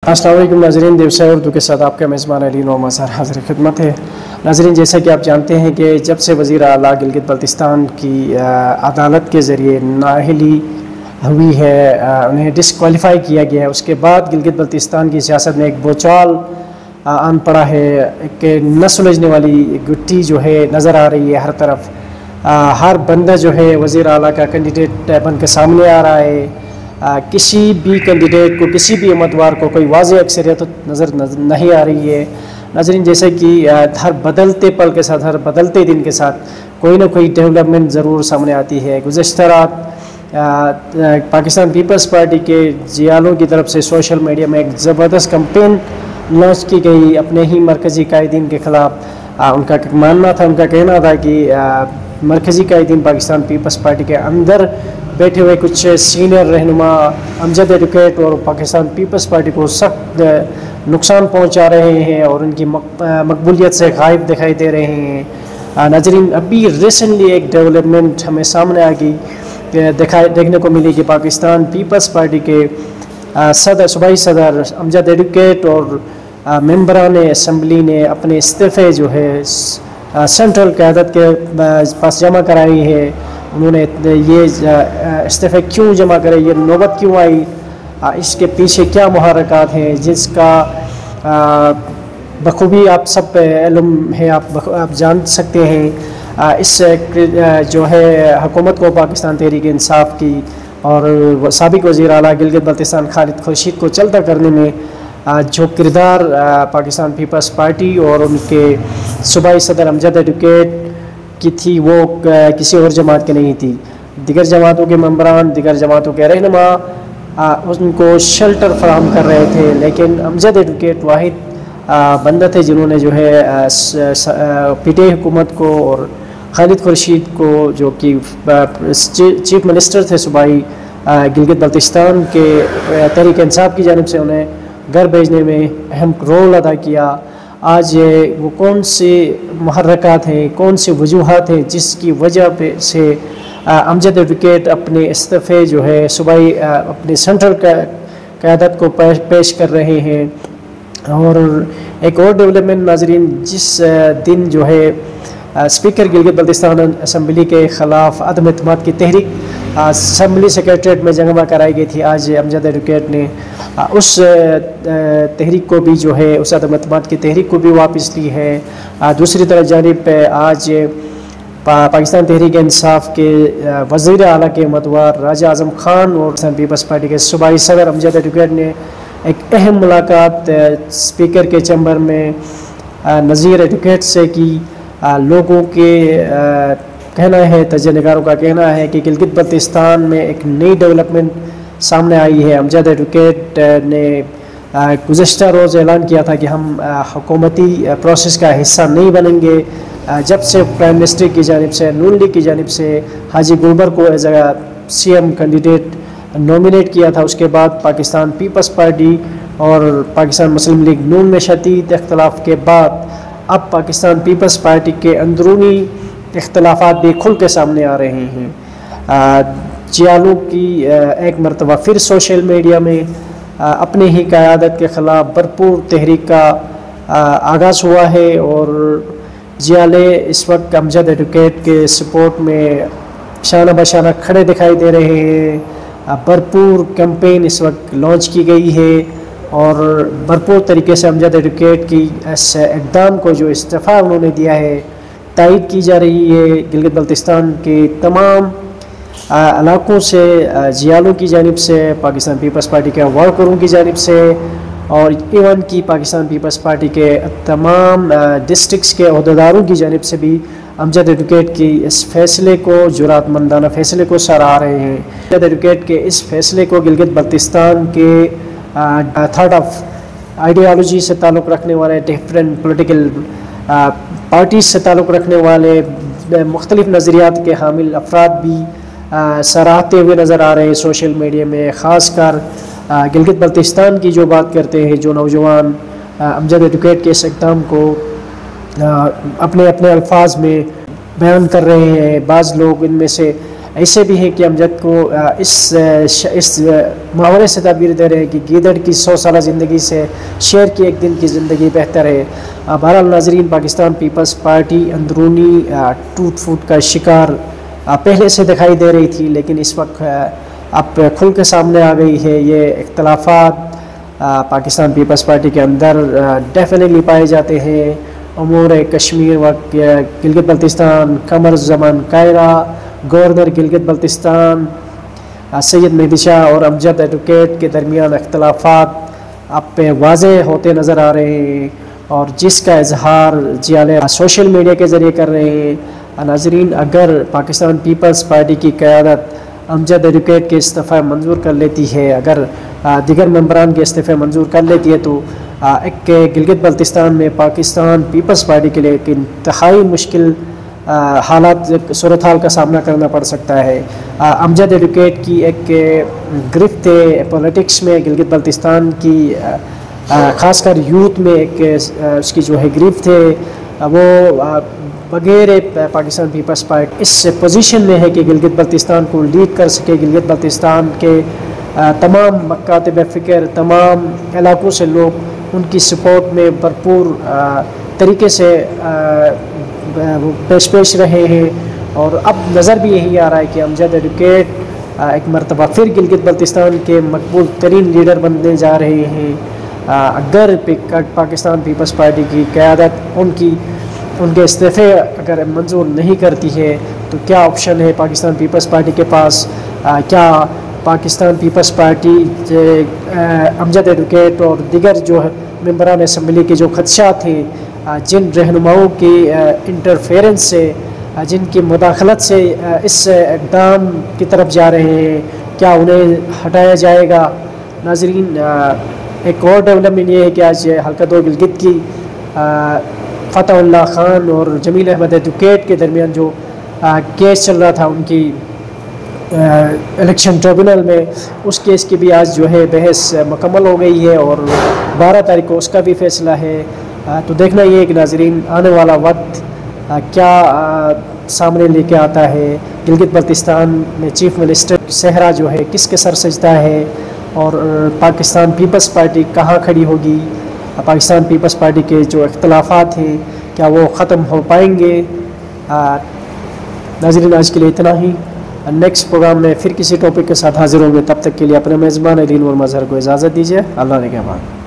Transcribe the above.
अस्सलाम वालेकुम नाज़रीन, देवसा उर्दू के साथ आपका मेज़बान अली नौम अज़हर हाज़िर खिदमत है। नाज़रीन, जैसा कि आप जानते हैं कि जब से वज़ीर आला गिलगित बल्तिस्तान की अदालत के ज़रिए नाअहली हुई है, उन्हें डिसक्वालीफाई किया गया है, उसके बाद गिलगित बल्तिस्तान की सियासत में एक बोचाल आन पड़ा है कि न सुलझने वाली गुट्टी जो है नज़र आ रही है हर तरफ। हर बंदा जो है वज़ीर आला का कैंडिडेट बन के सामने आ रहा है। किसी भी कैंडिडेट को, किसी भी उम्मीदवार को कोई वाज़ेह अक्सरियत नज़र नहीं आ रही है। नाज़रीन, जैसे कि हर बदलते पल के साथ, हर बदलते दिन के साथ कोई ना कोई डेवलपमेंट ज़रूर सामने आती है। गुज़श्ता रात पाकिस्तान पीपल्स पार्टी के जियालों की तरफ से सोशल मीडिया में एक ज़बरदस्त कैंपेन लॉन्च की गई अपने ही मरकज़ी कायदीन के ख़िलाफ़। उनका मानना था, उनका कहना था कि मरकज़ी कायदीन पाकिस्तान पीपल्स पार्टी के अंदर बैठे हुए कुछ सीनियर रहनुमा अमजद एडवोकेट और पाकिस्तान पीपल्स पार्टी को सख्त नुकसान पहुंचा रहे हैं और उनकी मकबूलियत से गायब दिखाई दे रहे हैं। नाज़रीन, अभी रिसेंटली एक डेवलपमेंट हमें सामने आ गई, देखने को मिली कि पाकिस्तान पीपल्स पार्टी के सूबाई सदर अमजद एडवोकेट और मेंबरान असम्बली ने अपने इस्तीफ़े जो है सेंट्रल क़यादत के पास जमा कराई है। उन्होंने ये इस्तीफ़े क्यों जमा करे, ये नौबत क्यों आई, इसके पीछे क्या मुहर्रिकात हैं, जिसका बखूबी आप सब इल्म है, आप जान सकते हैं। इस जो है हुकूमत को पाकिस्तान तहरीक इंसाफ की और साबिक़ वज़ीर आला गिलगित बल्तिस्तान खालिद खुर्शीद को चलता करने में जो किरदार पाकिस्तान पीपल्स पार्टी और उनके सूबाई सदर अमजद एडवोकेट की थी, वो किसी और जमात की नहीं थी। दिगर जमातों के मेंबरान, दिगर जमातों के रहनुमा उनको शेल्टर फराहम कर रहे थे, लेकिन अमजद एडवोकेट वाहिद बंदा थे जिन्होंने जो है पीटीआई हुकूमत को और खालिद खुर्शीद को, जो कि चीफ मिनिस्टर थे सूबाई गिलगित बल्तिस्तान के, तहरीक इंसाफ की जानिब से उन्हें घर भेजने में अहम रोल अदा किया। आज वो कौन से मुहर्रिकात हैं, कौन सी वजूहात हैं जिसकी वजह से अमजद एडवोकेट अपने इस्तीफ़े जो है सूबाई अपने सेंट्रल क़यादत को पेश कर रहे हैं। और एक और डेवलपमेंट नाज़रीन, जिस दिन जो है स्पीकर गिलगित बल्तिस्तान असम्बली के ख़िलाफ़ अदम एतमाद की तहरीक असम्बली सेक्रेटरीट में जमा कराई गई थी, आज अमजद एडवोकेट ने उस तहरीक को भी जो है, उस अदम एतमाद की तहरीक को भी वापस ली है। दूसरी तरफ जानिब पे आज पाकिस्तान तहरीक इंसाफ के वज़ीर आला के उम्मीदवार राजा आज़म ख़ान और पाकिस्तान पीपल्स पार्टी के सूबाई सदर अमजद एडवोकेट ने एक अहम मुलाकात स्पीकर के चैम्बर में नज़ीर एडवोकेट से की। लोगों के कहना है, तजज़्बेकारों का कहना है कि गिलगित बल्तिस्तान में एक नई डेवलपमेंट सामने आई है। अमजद एडवोकेट ने गुज़श्ता रोज़ ऐलान किया था कि हम हुकूमती प्रोसेस का हिस्सा नहीं बनेंगे। जब से प्राइम मिनिस्टर की जानिब से, नून लीग की जानिब से हाजी गुलबर को as a CM candidate nominate किया था, उसके बाद पाकिस्तान पीपल्स पार्टी और पाकिस्तान मुस्लिम लीग नून में शदीद इख्तलाफ के बाद अब पाकिस्तान पीपल्स पार्टी के अंदरूनी इख्तलाफात भी खुल के सामने आ रहे हैं। जियालों की एक मरतबा फिर सोशल मीडिया में अपने ही क़यादत के ख़िलाफ़ भरपूर तहरीक का आगाज़ हुआ है और जियाले इस वक्त अमजद एडवोकेट के सपोर्ट में शाना बशाना खड़े दिखाई दे रहे हैं। भरपूर कैंपेन इस वक्त लॉन्च की गई है और भरपूर तरीके से अमजद एडवोकेट की इस इक़दाम को, जो इस्तीफ़ा उन्होंने दिया है, तायद की जा रही है। गिलगित बल्तिस्तान के तमाम इलाकों से, जियालों की जानिब से, पाकिस्तान पीपल्स पार्टी के वर्करों की जानिब से और इवन की पाकिस्तान पीपल्स पार्टी के तमाम डिस्ट्रिक्ट्स के अहदेदारों की जानिब से भी अमजद एडवोकेट की इस फ़ैसले को, जुरातमंदाना फ़ैसले को सराह रहे हैं। अमजद एडवोकेट के इस फ़ैसले को गिलगित बल्तिस्तान के थर्ड ऑफ आइडियालॉजी से ताल्लुक़ रखने वाले, डिफरेंट पोलिटिकल पार्टीज से ताल्लुक़ रखने वाले, मुख्तलिफ़ नज़रियात के हामिल अफराद भी सराहते हुए नज़र आ रहे हैं सोशल मीडिया में। ख़ासकर गिलगित बल्तिस्तान की जो बात करते हैं, जो नौजवान अमजद एडवोकेट के इस इक़दाम को अपने अपने अल्फाज में बयान कर रहे हैं। बाज़ लोग इनमें से ऐसे भी हैं कि अमजद को इस मुहावरे से ताबीर दे रहे हैं कि गीदड़ की 100 साल ज़िंदगी से शेर की एक दिन की ज़िंदगी बेहतर है। बहरहाल नाज़रीन, पाकिस्तान पीपल्स पार्टी अंदरूनी टूट फूट का शिकार पहले से दिखाई दे रही थी, लेकिन इस वक्त अब खुल के सामने आ गई है। ये इख्तलाफात पाकिस्तान पीपल्स पार्टी के अंदर डेफिनेटली पाए जाते हैं। अमूर कश्मीर व गिलगित बल्तिस्तान, कमर ज़मान कायरा, गवर्नर गिलगित बल्तिस्तान सैयद मेहदी शाह और अमजद एडवोकेट के दरमियान अख्तलाफात अब पे वाज़ेह होते नज़र आ रहे हैं, और जिसका इजहार जियाले सोशल मीडिया के ज़रिए कर रहे हैं। नाज़रीन, अगर पाकिस्तान पीपल्स पार्टी की क़यादत अमजद एडवोकेट के इस्तीफ़ा मंजूर कर लेती है, अगर दीगर मेंबरान के इस्तीफ़े मंजूर कर लेती है, तो एक गिलगित बल्तिस्तान में पाकिस्तान पीपल्स पार्टी के लिए एक इंतहाई मुश्किल हालात सूरत हाल का सामना करना पड़ सकता है। अमजद एडवोकेट की एक गिरफ्त है पॉलिटिक्स में गिलगित बल्तिस्तान की, ख़ासकर यूथ में एक उसकी जो है गिरफ्त है, वो बगैर पाकिस्तान पीपल्स पार्टी इस पोजीशन में है कि गिलगित बल्तिस्तान को लीड कर सके। गिलगित बल्तिस्तान के तमाम मकातब फ़िक्र, तमाम इलाकों से लोग उनकी सपोर्ट में भरपूर तरीके से पेश रहे हैं, और अब नज़र भी यही आ रहा है कि अमजद एडवोकेट एक मरतबा फिर गिलगित बल्तिस्तान के मकबूल तरीन लीडर बनने जा रहे हैं। अगर पाकिस्तान पीपल्स पार्टी की क़यादत उनके इस्तीफ़े अगर मंजूर नहीं करती है, तो क्या ऑप्शन है पाकिस्तान पीपल्स पार्टी के पास? क्या Pakistan Peoples Party Amjad advocate और दिगर जो है मेंबरान असम्बली के जो खदशात थे, जिन रहनुमाओं की इंटरफेरेंस से, जिनकी मुदाखलत से इस इक़दाम की तरफ जा रहे हैं, क्या उन्हें हटाया जाएगा? नाज़रीन, एक और डेवलपमेंट ये है कि आज हल्का 2 गिलगित की फ़तहुल्लाह ख़ान और जमील अहमद एडवोकेट के दरमियान जो केस चल रहा था उनकी इलेक्शन ट्रिब्यूनल में, उस केस की भी आज जो है बहस मुकम्मल हो गई है, और 12 तारीख को उसका भी फ़ैसला है। तो देखना ये है कि नाज़रीन, आने वाला वक्त क्या सामने लेके आता है। गिलगित बल्तिस्तान में चीफ मिनिस्टर सहरा जो है किसके सर सजता है, और पाकिस्तान पीपल्स पार्टी कहाँ खड़ी होगी? पाकिस्तान पीपल्स पार्टी के जो इख्तलाफात हैं, क्या वो ख़त्म हो पाएंगे? नाज़रीन, आज के लिए इतना ही। नेक्स्ट प्रोग्राम में फिर किसी टॉपिक के साथ हाजिर होंगे। तब तक के लिए अपने मेज़बान अलीन और मज़हर को इजाज़त दीजिए। अल्लाह ने के बाद।